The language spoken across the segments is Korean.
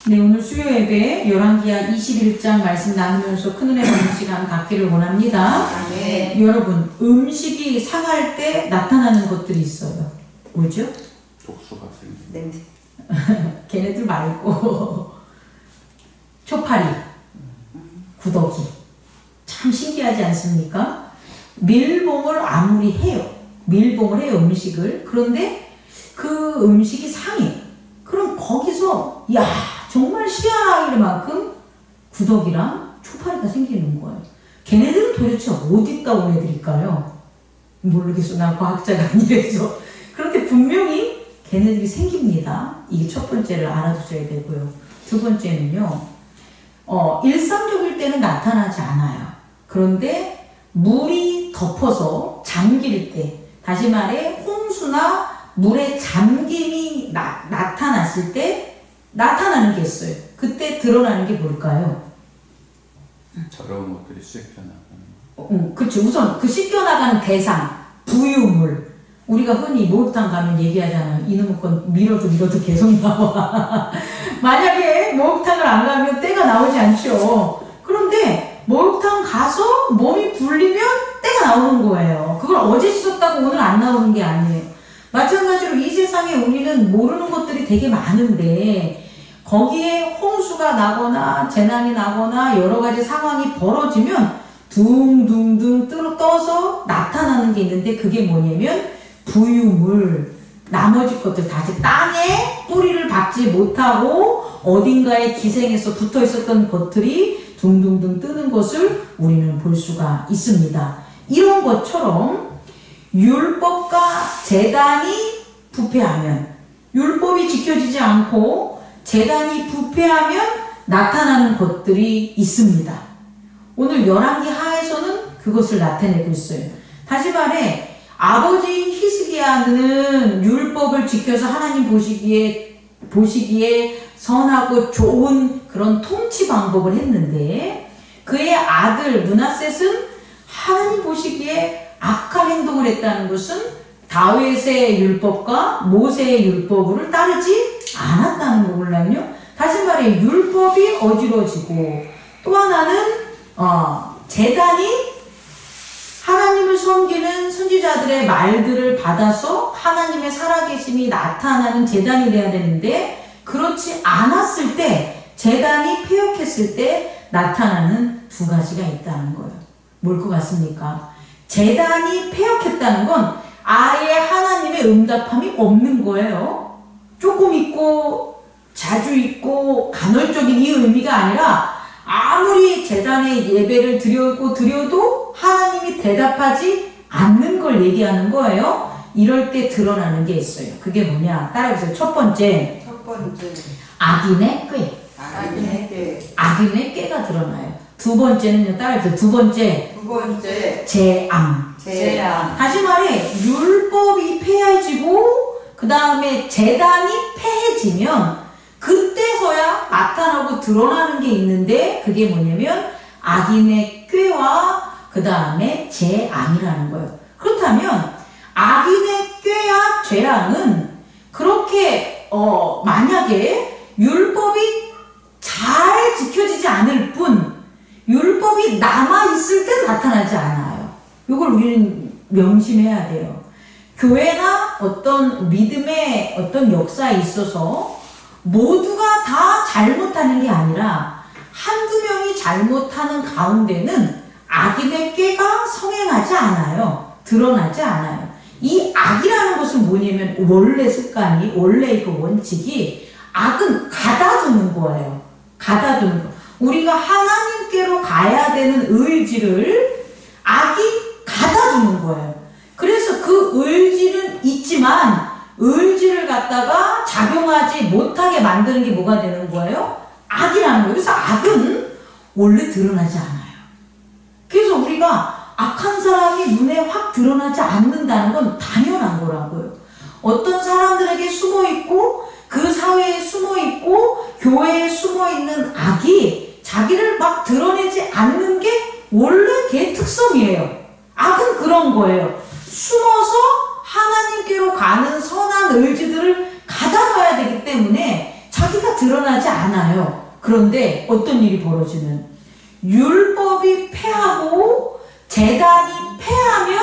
네, 오늘 수요 예배 열왕기하 21장 말씀 나누면서 큰은혜 받는 시간 갖기를 원합니다. 네. 여러분, 음식이 상할 때 나타나는 것들이 있어요. 뭐죠? 독소가 생긴 냄새. 걔네들 말고 초파리, 구더기. 참 신기하지 않습니까? 밀봉을 아무리 해요. 밀봉을 해요, 음식을. 그런데 그 음식이 상해. 그럼 거기서 야 정말 희한할 만큼 구더기랑 초파리가 생기는 거예요. 걔네들은 도대체 어디다 온 애들일까요? 모르겠어. 난 과학자가 아니라서. 그렇게 분명히 걔네들이 생깁니다. 이게 첫 번째를 알아두셔야 되고요. 두 번째는요. 일상적일 때는 나타나지 않아요. 그런데 물이 덮어서 잠길 때, 다시 말해 홍수나 물에 잠김이 나타났을 때 나타나는 게 있어요. 그때 드러나는 게 뭘까요? 더러운 것들이 씻겨나가는 그렇죠. 우선 그 씻겨나가는 대상, 부유물. 우리가 흔히 목욕탕 가면 얘기하잖아요. 이놈의 건 밀어도 계속 나와. 만약에 목욕탕을 안 가면 때가 나오지 않죠. 그런데 목욕탕 가서 몸이 불리면 때가 나오는 거예요. 그걸 어제 씻었다고 오늘 안 나오는 게 아니에요. 마찬가지로 이 세상에 우리는 모르는 것들이 되게 많은데 거기에 홍수가 나거나 재난이 나거나 여러 가지 상황이 벌어지면 둥둥둥 떠서 나타나는 게 있는데 그게 뭐냐면 부유물, 나머지 것들 다시 땅에 뿌리를 박지 못하고 어딘가에 기생해서 붙어 있었던 것들이 둥둥둥 뜨는 것을 우리는 볼 수가 있습니다. 이런 것처럼 율법과 제단이 부패하면, 율법이 지켜지지 않고 제단이 부패하면 나타나는 것들이 있습니다. 오늘 열왕기 하에서는 그것을 나타내고 있어요. 다시 말해 아버지인 히스기야는 율법을 지켜서 하나님 보시기에 선하고 좋은 그런 통치 방법을 했는데 그의 아들 므낫셋은 하나님 보시기에 악한 행동을 했다는 것은 다윗의 율법과 모세의 율법을 따르지 않았다는 거군요. 다시 말해 율법이 어지러지고 또 하나는 제단이 하나님을 섬기는 선지자들의 말들을 받아서 하나님의 살아계심이 나타나는 제단이 돼야 되는데 그렇지 않았을 때 제단이 폐역했을 때 나타나는 두 가지가 있다는 거예요. 뭘 것 같습니까? 제단이 폐역했다는 건 아예 하나님의 응답함이 없는 거예요. 조금 있고 자주 있고 간헐적인 이 의미가 아니라 아무리 제단에 예배를 드려도 하나님이 대답하지 않는 걸 얘기하는 거예요. 이럴 때 드러나는 게 있어요. 그게 뭐냐? 따라해보세요. 첫 번째. 악인의 꾀. 악인의 꾀가 드러나요. 두 번째는요. 따라해보세요. 두 번째. 재앙. 다시 말해 율법이 폐해지고 그 다음에 제단이 폐해지면 그때서야 나타나고 드러나는 게 있는데 그게 뭐냐면 악인의 꾀와 그 다음에 재앙이라는 거예요. 그렇다면 악인의 꾀와 재앙은 그렇게 만약에 율법이 잘 지켜지지 않을 뿐 율법이 남아있을 때 나타나지 않아요. 이걸 우리는 명심해야 돼요. 교회나 어떤 믿음의 어떤 역사에 있어서 모두가 다 잘못하는 게 아니라 한두 명이 잘못하는 가운데는 악인의 꾀가 성행하지 않아요. 드러나지 않아요. 이 악이라는 것은 뭐냐면 원래 습관이, 원래 그 원칙이 악은 가다두는 거예요. 가다두는 거. 우리가 하나님께로 가야 되는 의지를 악이 가다두는 거예요. 그래서 그 의지는 있지만 의지를 갖다가 작용하지 못하게 만드는 게 뭐가 되는 거예요? 악이라는 거예요. 그래서 악은 원래 드러나지 않아요. 그래서 우리가 악한 사람이 눈에 확 드러나지 않는다는 건 당연한 거라고요. 어떤 사람들에게 숨어있고 그 사회에 숨어있고 교회에 숨어있는 악이 자기를 막 드러내지 않는 게 원래 걔 특성이에요. 악은 그런 거예요. 숨어서 하나님께로 가는 선한 의지들을 가다놔야 되기 때문에 자기 자기가 드러나지 않아요. 그런데 어떤 일이 벌어지면 율법이 패하고 제단이 패하면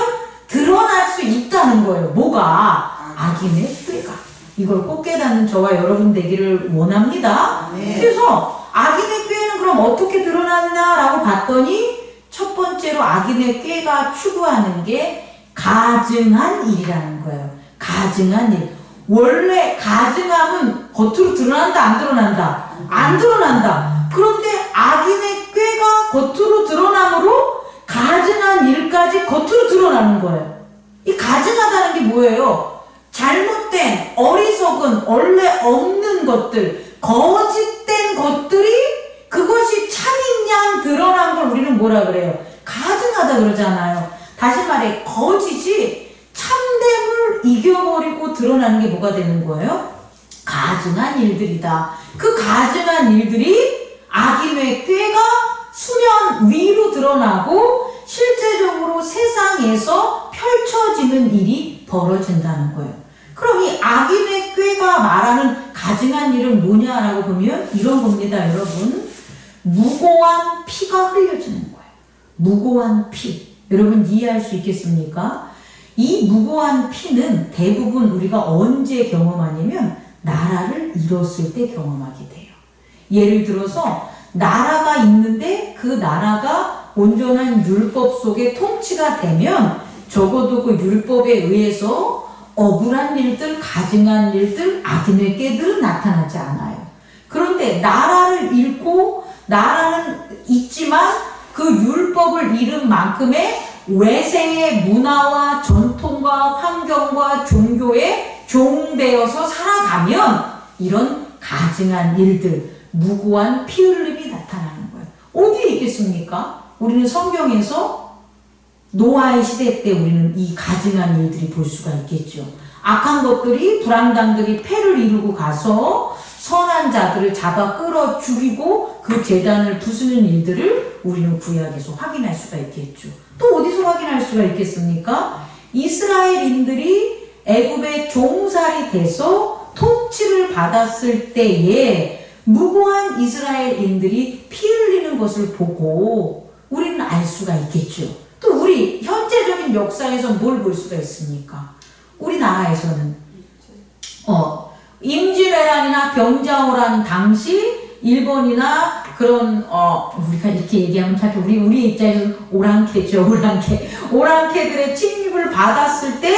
드러날 수 있다는 거예요. 뭐가? 악인의 꾀가. 이걸 꼭 깨닫는 저와 여러분 되기를 원합니다. 그래서 악인의 꾀는 그럼 어떻게 드러났나라고 봤더니 첫 번째로 악인의 꾀가 추구하는 게 가증한 일이라는 거예요. 가증한 일. 원래 가증함은 겉으로 드러난다, 안 드러난다? 안 드러난다. 그런데 악인의 꾀가 겉으로 드러남으로 가증한 일까지 겉으로 드러나는 거예요. 이 가증하다는 게 뭐예요? 잘못된, 어리석은, 원래 없는 것들, 거짓된 것들이 그것이 참인 양 드러난 걸 우리는 뭐라 그래요? 가증하다 그러잖아요. 다시 말해 거짓이 참됨을 이겨버리고 드러나는 게 뭐가 되는 거예요? 가증한 일들이다. 그 가증한 일들이 악인의 꾀가 수면 위로 드러나고 실제적으로 세상에서 펼쳐지는 일이 벌어진다는 거예요. 그럼 이 악인의 꾀가 말하는 가증한 일은 뭐냐라고 보면 이런 겁니다, 여러분. 무고한 피가 흘려지는 거예요. 무고한 피. 여러분 이해할 수 있겠습니까? 이 무고한 피는 대부분 우리가 언제 경험하냐면 나라를 잃었을 때 경험하게 돼요. 예를 들어서 나라가 있는데 그 나라가 온전한 율법 속에 통치가 되면 적어도 그 율법에 의해서 억울한 일들, 가증한 일들, 악인의 꾀들은 나타나지 않아요. 그런데 나라를 잃고 나라는 있지만 그 율법을 잃은 만큼의 외생의 문화와 전통과 환경과 종교에 종되어서 살아가면 이런 가증한 일들, 무고한 피 흘림이 나타나는 거예요. 어디에 있겠습니까? 우리는 성경에서 노아의 시대 때 우리는 이 가증한 일들이 볼 수가 있겠죠. 악한 것들이, 불안당들이 패를 이루고 가서 선한 자들을 잡아 끌어 죽이고 그 제단을 부수는 일들을 우리는 구약에서 확인할 수가 있겠죠. 또 어디서 확인할 수가 있겠습니까? 이스라엘인들이 애굽의 종살이 돼서 통치를 받았을 때에 무고한 이스라엘인들이 피 흘리는 것을 보고 우리는 알 수가 있겠죠. 또 우리 현재적인 역사에서 뭘 볼 수가 있습니까? 우리나라에서는 임진왜란이나 병자호란 당시 일본이나 그런 우리가 이렇게 얘기하면 참 우리 입장에서 오랑캐죠. 오랑캐들의 침입을 받았을 때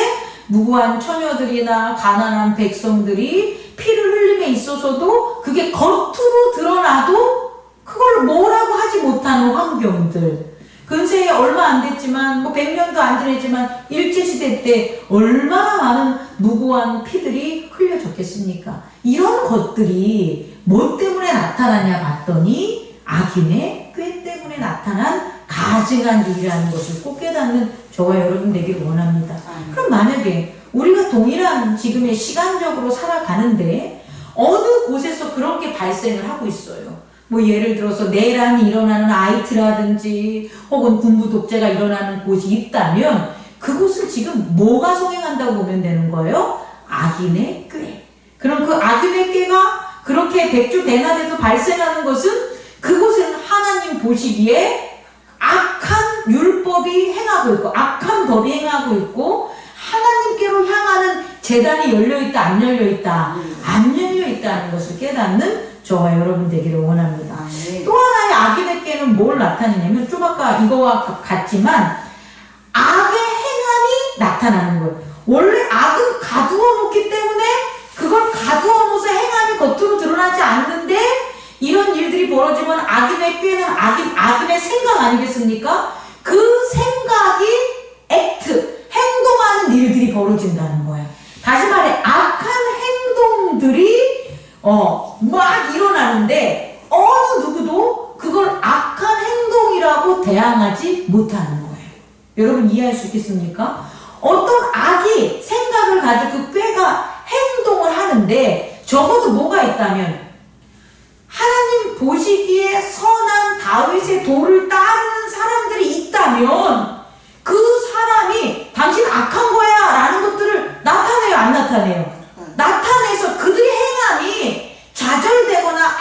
무고한 처녀들이나 가난한 백성들이 피를 흘림에 있어서도 그게 겉으로 드러나도 그걸 뭐라고 하지 못하는 환경들. 근세에 얼마 안 됐지만 100년도 안 지냈지만 일제시대 때 얼마나 많은 무고한 피들이 흘려졌겠습니까? 이런 것들이 뭐 때문에 나타나냐 봤더니 악인의 꾀 때문에 나타난 가증한 일이라는 것을 꼭 깨닫는 저와 여러분 되기를 원합니다. 그럼 만약에 우리가 동일한 지금의 시간적으로 살아가는데 어느 곳에서 그런 게 발생을 하고 있어요. 예를 들어서 내란이 일어나는 아이트라든지 혹은 군부 독재가 일어나는 곳이 있다면 그곳을 지금 뭐가 성행한다고 보면 되는 거예요? 악인의 꾀. 그럼 그 악인의 꾀가 그렇게 백주대낮에도 발생하는 것은 그곳은 하나님 보시기에 악한 율법이 행하고 있고 악한 법이 행하고 있고 하나님께로 향하는 제단이 열려있다 안 열려있다? 안 열려있다는 것을 깨닫는 저와 여러분 되기를 원합니다. 또 하나의 악인의 꾀는 뭘 나타내냐면 좀 아까 이거와 같지만 악의 행함이 나타나는 거예요. 원래 악은 가두어 놓기 때문에 그걸 가두어 놓아서 행함이 겉으로 드러나지 않는데 이런 일들이 벌어지면 악인의 꾀는 악인의 생각 아니겠습니까? 그 생각이 행동하는 일들이 벌어진다는 거예요. 다시 말해 악한 행동들이 막 일어나는데 어느 누구도 그걸 악한 행동이라고 대항하지 못하는 거예요. 여러분 이해할 수 있겠습니까? 어떤 악이 생각을 가지고 그 꾀가 행동을 하는데 적어도 뭐가 있다면 하나님 보시기에 선한 다윗의 도를 따르는 사람들이 있다면 그 사람이 당신 악한 거야 라는 것들을 나타내요 안 나타내요? 나타내서 그들의 행함이 좌절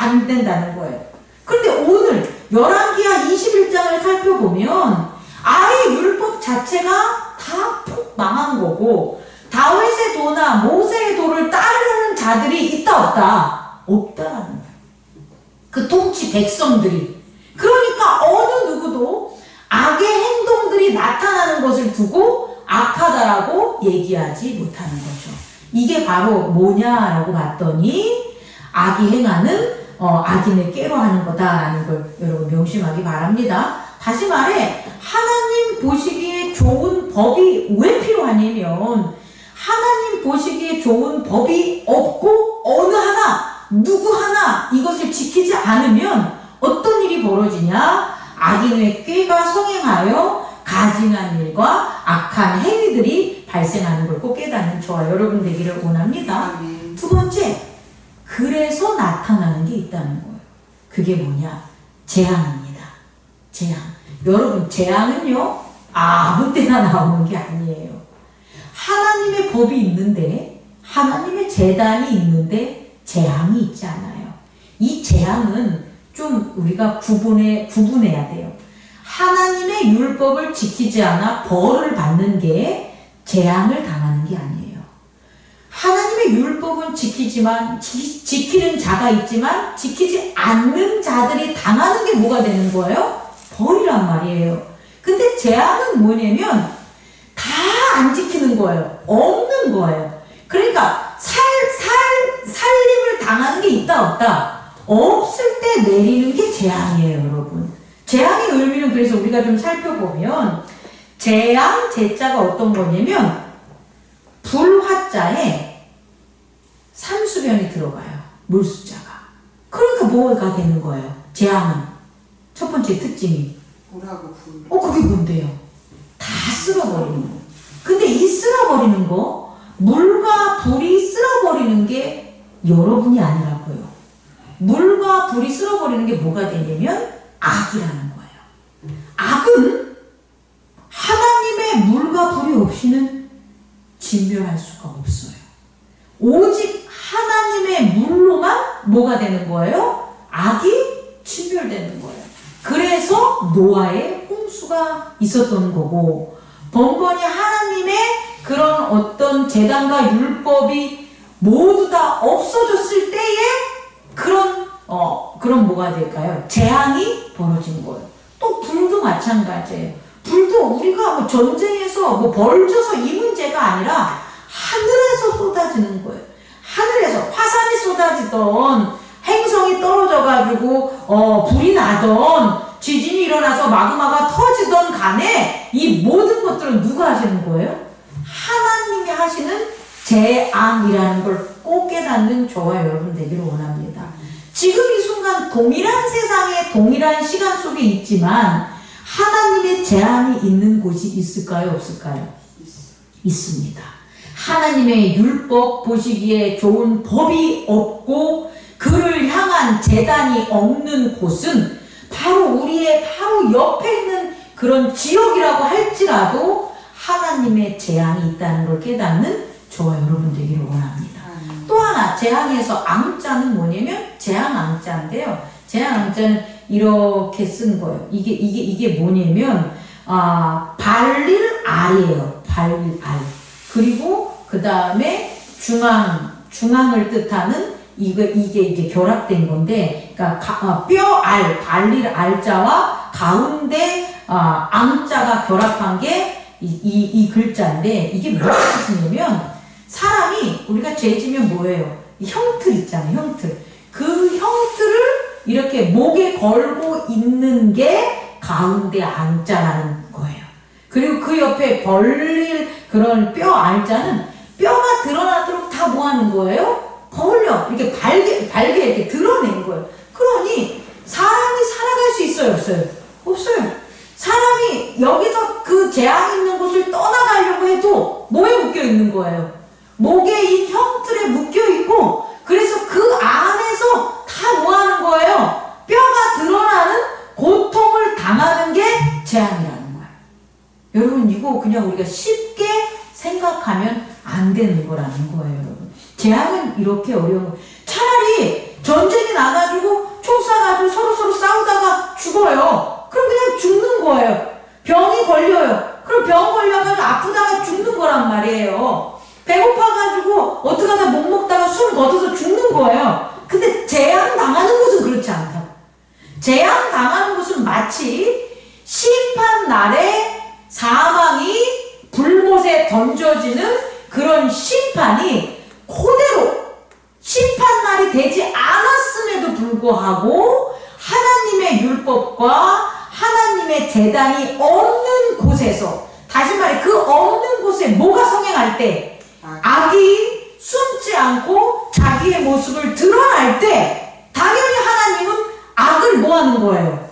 안 된다는 거예요. 그런데 오늘 열왕기하 21장을 살펴보면 아예 율법 자체가 다 폭 망한 거고 다윗의 도나 모세의 도를 따르는 자들이 있다 없다? 없다라는 거예요. 그 통치 백성들이. 그러니까 어느 누구도 악의 행동들이 나타나는 것을 두고 악하다라고 얘기하지 못하는 거죠. 이게 바로 뭐냐라고 봤더니 악이 행하는 악인을 꾀로하는 거다라는 걸 여러분 명심하기 바랍니다. 다시 말해 하나님 보시기에 좋은 법이 왜 필요하냐면 하나님 보시기에 좋은 법이 없고 어느 하나 누구 하나 이것을 지키지 않으면 어떤 일이 벌어지냐? 악인의 꾀가 성행하여 가증한 일과 악한 행위들이 발생하는 걸 꼭 깨닫는 저와 여러분 되기를 원합니다. 두 번째, 그래서 나타나는 게 있다는 거예요. 그게 뭐냐? 재앙입니다. 재앙. 여러분, 재앙은요, 아무 때나 나오는 게 아니에요. 하나님의 법이 있는데, 하나님의 재단이 있는데, 재앙이 있지 않아요. 이 재앙은 좀 우리가 구분해야 돼요. 하나님의 율법을 지키지 않아 벌을 받는 게 재앙을 당하는 게 아니에요. 하나님의 율법은 지키는 자가 있지만 지키지 않는 자들이 당하는 게 뭐가 되는 거예요? 벌이란 말이에요. 근데 재앙은 뭐냐면 다 안 지키는 거예요. 없는 거예요. 그러니까 살림을 당하는 게 있다 없다? 없을 때 내리는 게 재앙이에요, 여러분. 재앙의 의미는 그래서 우리가 좀 살펴보면 재앙, 재자가 어떤 거냐면 불화자에 산수변이 들어가요. 물수자가. 그러니까 뭐가 되는 거예요? 재앙은. 첫 번째 특징이. 불하고 불. 그게 뭔데요? 다 쓸어버리는 거. 근데 이 쓸어버리는 거, 물과 불이 쓸어버리는 게 여러분이 아니라고요. 물과 불이 쓸어버리는 게 뭐가 되냐면 악이라는 거예요. 악은 하나님의 물과 불이 없이는 진멸할 수가 없어요. 오직 하나님의 물로만 뭐가 되는 거예요? 악이 진멸되는 거예요. 그래서 노아의 홍수가 있었던 거고 번번이 하나님의 그런 어떤 제단과 율법이 모두 다 없어졌을 때에 그런 뭐가 될까요? 재앙이 벌어진 거예요. 또 불도 마찬가지예요. 불도 우리가 뭐 전쟁에서 뭐 벌져서 이 문제가 아니라 하늘에서 쏟아지는 거예요. 하늘에서 화산이 쏟아지던 행성이 떨어져가지고 불이 나던 지진이 일어나서 마그마가 터지던 간에 이 모든 것들은 누가 하시는 거예요? 하나님이 하시는 재앙이라는 걸 꼭 깨닫는 저와 여러분 되기를 원합니다. 지금 이 순간 동일한 세상에 동일한 시간 속에 있지만 하나님의 재앙이 있는 곳이 있을까요? 없을까요? 있습니다. 하나님의 율법 보시기에 좋은 법이 없고 그를 향한 재단이 없는 곳은 바로 우리의 바로 옆에 있는 그런 지역이라고 할지라도 하나님의 재앙이 있다는 걸 깨닫는 저와 여러분 되기를 원합니다. 또 하나 재앙에서 앙자는 뭐냐면 재앙 앙자인데요. 재앙 앙자는 이렇게 쓴 거예요. 이게 뭐냐면 발릴 알이에요. 발릴 알. 그리고 그 다음에 중앙을 뜻하는 이게 이제 결합된 건데, 그러니까 뼈알, 발릴 알자와 가운데 앙자가 결합한 게 이 글자인데 이게 무슨 뜻이냐면 사람이 우리가 죄지면 뭐예요? 이 형틀 있잖아요. 형틀. 그 형틀을 이렇게 목에 걸고 있는 게 가운데 앙자라는 거예요. 그리고 그 옆에 벌릴 그런 뼈 알자는 뼈가 드러나도록 다 뭐 하는 거예요? 벌려. 이렇게 발게 이렇게 드러낸 거예요. 그러니 사람이 살아갈 수 있어요? 없어요? 없어요. 사람이 여기서 그 재앙 있는 곳을 떠나가려고 해도 뭐에 묶여 있는 거예요? 목에 이 형틀에 묶여 있고 그래서 그 안에서 다 뭐 하는 거예요? 뼈가 드러나는 고통을 당하는 게 재앙이라는 거예요. 여러분 이거 그냥 우리가 쉽게 생각하면 안 되는 거라는 거예요. 여러분 재앙은 이렇게 어려운 거예요. 차라리 전쟁이 나가지고 없어요. 그럼 그냥 죽는 거예요. 병이 걸려요. 그럼 병 걸려가지고 아프다가 죽는 거란 말이에요. 배고파가지고 어떡하다 못 먹다가 숨 거둬서 죽는 거예요. 근데 재앙 당하는 곳은 그렇지 않다. 재앙 당하는 곳은 마치 심판 날에 사망이 불못에 던져지는 그런 심판이 그대로 심판 날이 되지 않았음에도 불구하고 하나님의 율법과 하나님의 제단이 없는 곳에서, 다시 말해 그 없는 곳에 뭐가 성행할 때, 악이 숨지 않고 자기의 모습을 드러날 때 당연히 하나님은 악을 뭐 하는 거예요?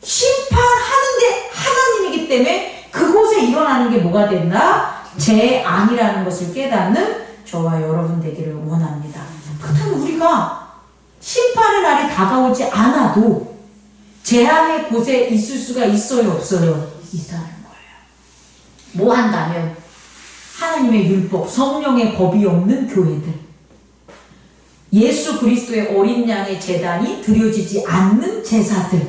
심판하는데 하나님이기 때문에 그곳에 일어나는 게 뭐가 된다? 재앙이라는 것을 깨닫는 저와 여러분 되기를 원합니다. 그렇다면 우리가 심판의 날이 다가오지 않아도 재앙의 곳에 있을 수가 있어요, 없어요? 있다는 거예요. 뭐 한다면 하나님의 율법, 성령의 법이 없는 교회들, 예수 그리스도의 어린 양의 제단이 드려지지 않는 제사들,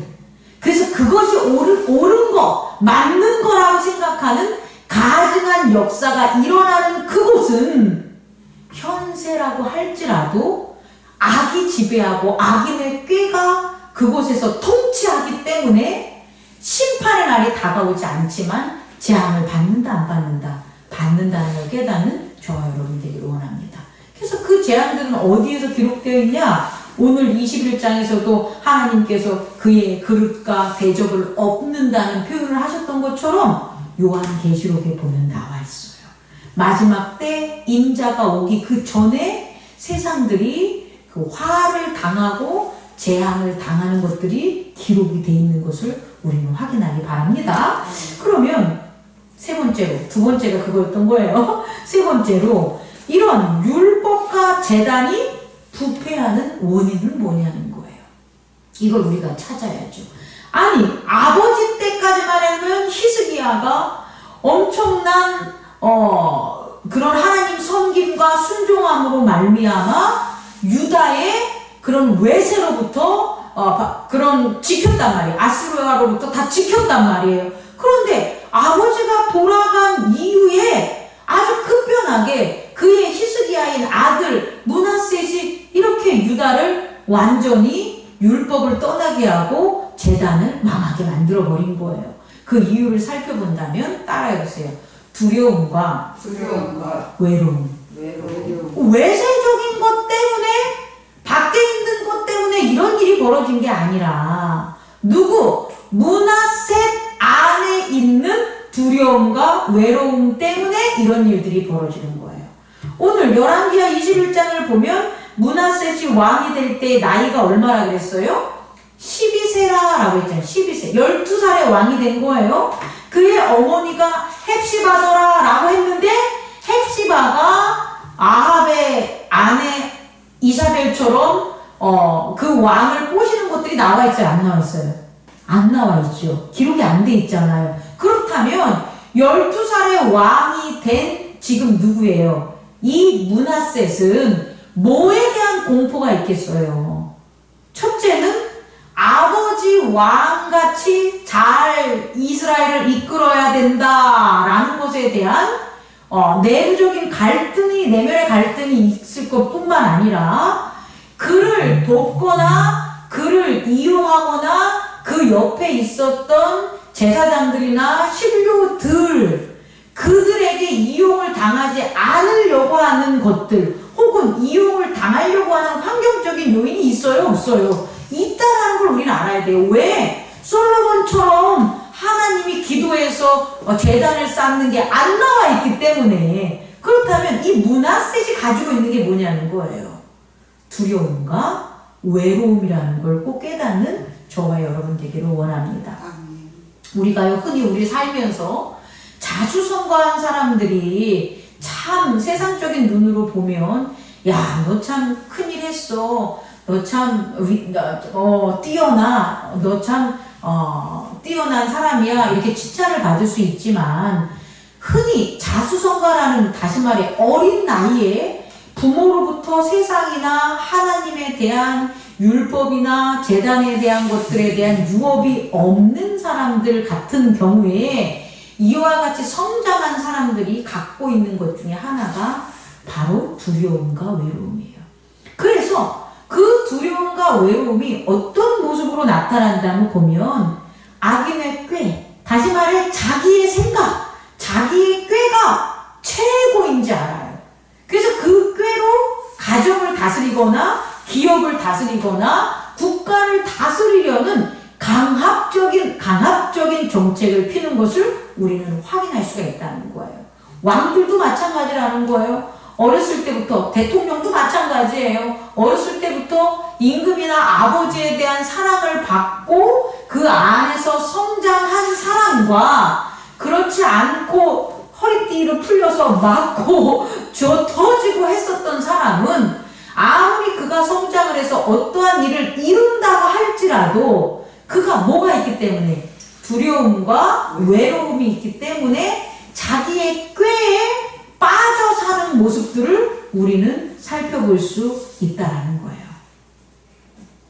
그래서 그것이 옳은 거, 맞는 거라고 생각하는 가증한 역사가 일어나는 그곳은 현세라고 할지라도 악이 지배하고 악인의 꾀가 그곳에서 통치하기 때문에 심판의 날이 다가오지 않지만 재앙을 받는다 안 받는다? 받는다는 걸 깨닫는 저와 여러분 되기를 원합니다. 그래서 그 재앙들은 어디에서 기록되어 있냐? 오늘 21장에서도 하나님께서 그의 그릇과 대접을 엎는다는 표현을 하셨던 것처럼 요한계시록에 보면 나와 있어요. 마지막 때 인자가 오기 그 전에 세상들이 그 화를 당하고 재앙을 당하는 것들이 기록이 되어 있는 것을 우리는 확인하기 바랍니다. 그러면 세 번째로, 두 번째가 그거였던 거예요. 세 번째로 이런 율법과 제단이 부패하는 원인은 뭐냐는 거예요. 이걸 우리가 찾아야죠. 아니, 아버지 때까지만 해도 히스기야가 엄청난 그런 하나님 섬김과 순종함으로 말미암아 유다의 그런 외세로부터 그런 지켰단 말이에요. 아수르아로부터 다 지켰단 말이에요. 그런데 아버지가 돌아간 이후에 아주 급변하게 그의 히스기야인 아들 므낫셋이 이렇게 유다를 완전히 율법을 떠나게 하고 제단을 망하게 만들어버린 거예요. 그 이유를 살펴본다면 따라해보세요. 두려움과 외로움. 외세적인 것 때문에, 밖에 있는 것 때문에 이런 일이 벌어진 게 아니라 누구? 므낫셋 안에 있는 두려움과 외로움 때문에 이런 일들이 벌어지는 거예요. 오늘 열왕기하 21장을 보면 므낫셋이 왕이 될 때 나이가 얼마나 그랬어요? 12세라고 했잖아요. 12세. 12살에 왕이 된 거예요. 그의 어머니가 헵시바더라 라고 했는데 헵시바가 아합의 아내 이사벨처럼 그 왕을 꼬시는 것들이 나와 있어요? 안 나와 있어요? 안 나와 있죠. 기록이 안 돼 있잖아요. 그렇다면 12살의 왕이 된 지금 누구예요? 이 므낫셋은 뭐에 대한 공포가 있겠어요? 첫째는 아버지 왕같이 잘 이스라엘을 이끌어야 된다라는 것에 대한 내부적인 갈등이, 내면의 갈등이 있을 것뿐만 아니라 그를 돕거나 그를 이용하거나 그 옆에 있었던 제사장들이나 신료들, 그들에게 이용을 당하지 않으려고 하는 것들, 혹은 이용을 당하려고 하는 환경적인 요인이 있어요? 없어요? 있다라는 걸 우리는 알아야 돼요. 왜? 솔로몬처럼 하나님이 기도해서 제단을 쌓는 게 안 나와 있기 때문에. 그렇다면 이 므낫셋이 가지고 있는 게 뭐냐는 거예요. 두려움과 외로움이라는 걸 꼭 깨닫는 저와 여러분 되기를 원합니다. 우리가요, 흔히 우리 살면서 자수성가한 사람들이 참 세상적인 눈으로 보면, 야, 너 참 큰일 했어. 너 참 뛰어나. 너 참 뛰어난 사람이야. 이렇게 칭찬을 받을 수 있지만, 흔히 자수성가라는, 다시 말해 어린 나이에 부모로부터 세상이나 하나님에 대한 율법이나 제단에 대한 것들에 대한 유업이 없는 사람들 같은 경우에 이와 같이 성장한 사람들이 갖고 있는 것 중에 하나가 바로 두려움과 외로움이에요. 그래서 그 두려움과 외로움이 어떤 모습으로 나타난다고 보면 악인의 꾀, 다시 말해 자기의 생각, 자기의 꾀가 최고인지 알아요. 그래서 그 꾀로 가정을 다스리거나 기업을 다스리거나 국가를 다스리려는 강압적인 정책을 피는 것을 우리는 확인할 수가 있다는 거예요. 왕들도 마찬가지라는 거예요. 어렸을 때부터, 대통령도 마찬가지예요. 어렸을 때부터 임금이나 아버지에 대한 사랑을 받고 그 안에서 성장한 사람과 그렇지 않고 허리띠를 풀려서 맞고 저 터지고 했었던 사람은 아무리 그가 성장을 해서 어떠한 일을 이룬다고 할지라도 그가 뭐가 있기 때문에 두려움과 외로움이 있기 때문에 자기의 꾀에 빠져 사는 모습들을 우리는 살펴볼 수 있다라는 거예요.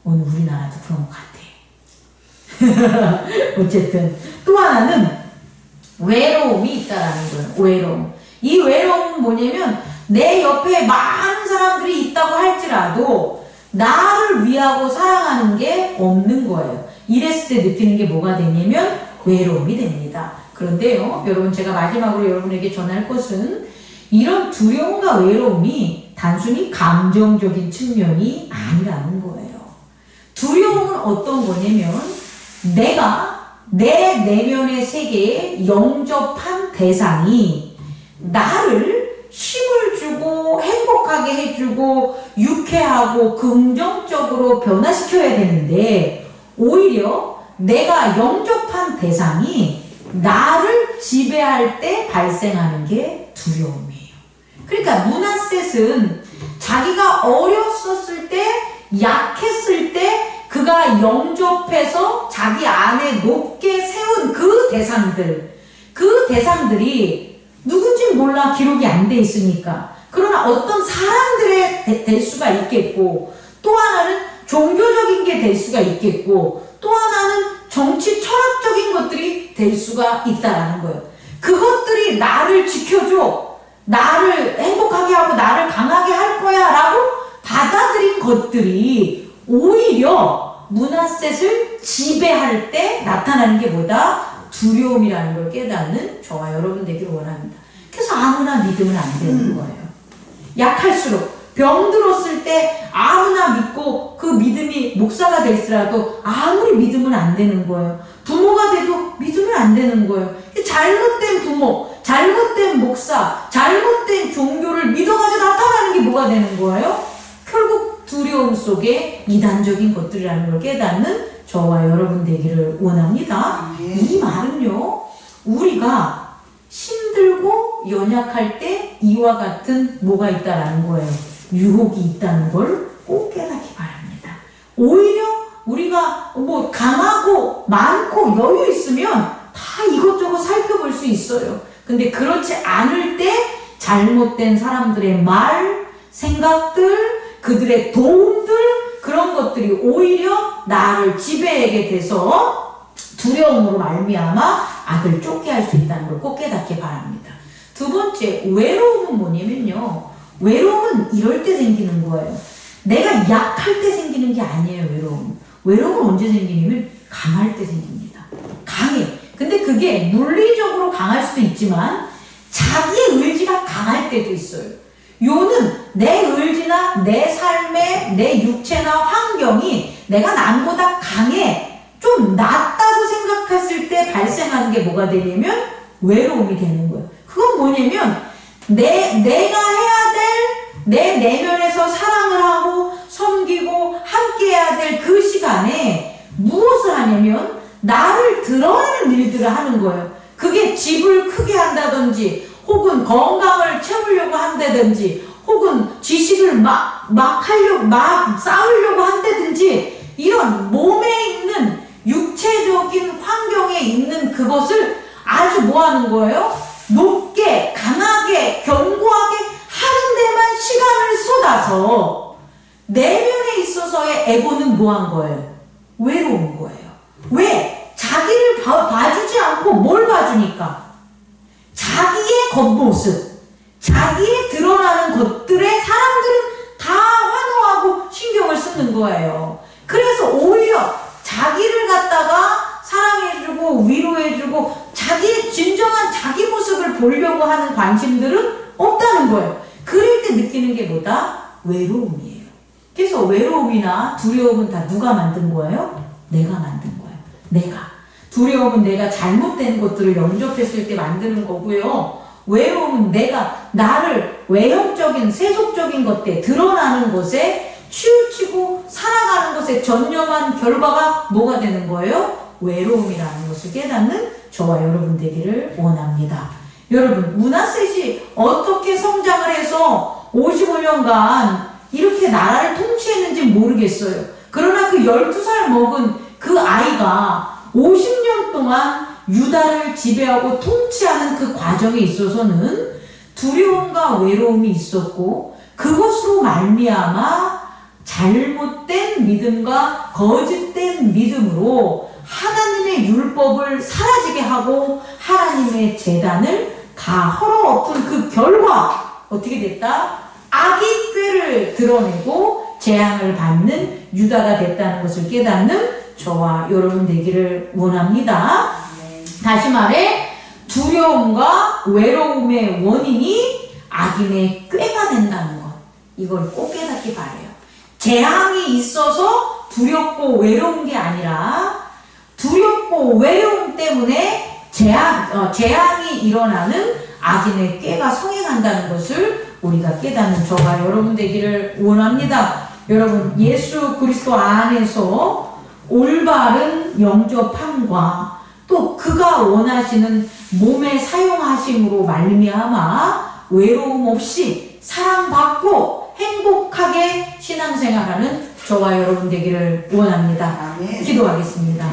오늘 우리나라도 그런 것 같아. 어쨌든 또 하나는 외로움이 있다라는 거예요. 외로움. 이 외로움은 뭐냐면 내 옆에 많은 사람들이 있다고 할지라도 나를 위하고 사랑하는 게 없는 거예요. 이랬을 때 느끼는 게 뭐가 되냐면 외로움이 됩니다. 그런데요, 여러분, 제가 마지막으로 여러분에게 전할 것은 이런 두려움과 외로움이 단순히 감정적인 측면이 아니라는 거예요. 두려움은 어떤 거냐면 내가 내 내면의 세계에 영접한 대상이 나를 힘을 주고 행복하게 해주고 유쾌하고 긍정적으로 변화시켜야 되는데 오히려 내가 영접한 대상이 나를 지배할 때 발생하는 게 두려움이에요. 그러니까 므낫셋은 자기가 어렸었을 때, 약했을 때 그가 영접해서 자기 안에 높게 세운 그 대상들이 누군지 몰라, 기록이 안 돼 있으니까. 그러나 어떤 사람들의 될 수가 있겠고, 또 하나는 종교적인 게 될 수가 있겠고, 또 하나는 정치 철학적인 것들이 될 수가 있다라는 거예요. 그것들이 나를 지켜줘, 나를 행복하게 하고 나를 강하게 할 거야 라고 받아들인 것들이 오히려 므낫셋을 지배할 때 나타나는 게 뭐다? 두려움이라는 걸 깨닫는 저와 여러분 되기를 원합니다. 그래서 아무나 믿으면 안 되는 거예요. 약할수록 병들었을 때 아무나 믿고 그 믿음이 목사가 될지라도 아무리 믿으면 안 되는 거예요. 부모가 돼도 믿으면 안 되는 거예요. 잘못된 부모, 잘못된 목사, 잘못된 종교를 믿어가지고 나타나는 게 뭐가 되는 거예요? 결국 두려움 속에 이단적인 것들이라는 걸 깨닫는 저와 여러분 되기를 원합니다. 이 말은요, 우리가 힘들고 연약할 때 이와 같은 뭐가 있다라는 거예요. 유혹이 있다는 걸 꼭 깨닫기 바랍니다. 오히려 우리가 뭐 강하고 많고 여유 있으면 다 이것저것 살펴볼 수 있어요. 근데 그렇지 않을 때 잘못된 사람들의 말, 생각들, 그들의 도움들, 그런 것들이 오히려 나를 지배하게 돼서 두려움으로 말미암아 악을 쫓게 할 수 있다는 걸 꼭 깨닫기 바랍니다. 두 번째, 외로움은 뭐냐면요, 외로움은 이럴 때 생기는 거예요. 내가 약할 때 생기는 게 아니에요. 외로움은 언제 생기냐면 강할 때 생깁니다. 강해. 근데 그게 물리적으로 강할 수도 있지만 자기의 의지가 강할 때도 있어요. 요는 내 의지나 내 삶의 내 육체나 환경이 내가 남보다 강해, 좀 낫다고 생각했을 때 발생하는 게 뭐가 되냐면 외로움이 되는 거예요. 그건 뭐냐면 내가 해야 될 내 내면에서 사랑을 하고 섬기고 함께해야 될 그 시간에 무엇을 하냐면 나를 드러내는 일들을 하는 거예요. 그게 집을 크게 한다든지 혹은 건강을 채우려고 한다든지 혹은 지식을 막 쌓으려고 한다든지 이런 몸에 있는 육체적인 환경에 있는 그것을 아주 뭐 하는 거예요? 높게, 강하게, 견고하게 하는 데만 시간을 쏟아서 내면에 있어서 있어서의 에고는 뭐 한 거예요? 외로운 거예요. 왜? 자기를 봐주지 않고 뭘 봐주니까? 자기의 겉모습, 자기의 드러나는 것들에 사람들은 다 환호하고 신경을 쓰는 거예요. 그래서 오히려 자기를 갖다가 사랑해주고 위로해주고 자기의 진정한 자기 모습을 보려고 하는 관심들은 없다는 거예요. 그럴 때 느끼는 게 뭐다? 외로움이에요. 그래서 외로움이나 두려움은 다 누가 만든 거예요? 내가 만든 거예요. 내가. 두려움은 내가 잘못된 것들을 영접했을 때 만드는 거고요. 외로움은 내가 나를 외형적인 세속적인 것에 드러나는 것에 치우치고 살아가는 것에 전념한 결과가 뭐가 되는 거예요? 외로움이라는 것을 깨닫는 저와 여러분 되기를 원합니다. 여러분, 문하셋이 어떻게 성장을 해서 55년간 이렇게 나라를 통치했는지 모르겠어요. 그러나 그 12살 먹은 그 아이가 50년 동안 유다를 지배하고 통치하는 그 과정에 있어서는 두려움과 외로움이 있었고, 그것으로 말미암아 잘못된 믿음과 거짓된 믿음으로 하나님의 율법을 사라지게 하고 하나님의 제단을 다 헐어엎은 그 결과 어떻게 됐다? 악의 꾀를 드러내고 재앙을 받는 유다가 됐다는 것을 깨닫는 저와 여러분 되기를 원합니다. 다시 말해 두려움과 외로움의 원인이 악인의 꾀가 된다는 것, 이걸 꼭 깨닫기 바래요. 재앙이 있어서 두렵고 외로운 게 아니라 두렵고 외로움 때문에 재앙이 일어나는 악인의 꾀가 성행한다는 것을 우리가 깨닫는 저와 여러분 되기를 원합니다. 여러분, 예수 그리스도 안에서 올바른 영접함과 또 그가 원하시는 몸의 사용하심으로 말미암아 외로움 없이 사랑받고 행복하게 신앙생활하는 저와 여러분 되기를 원합니다. 아멘. 기도하겠습니다.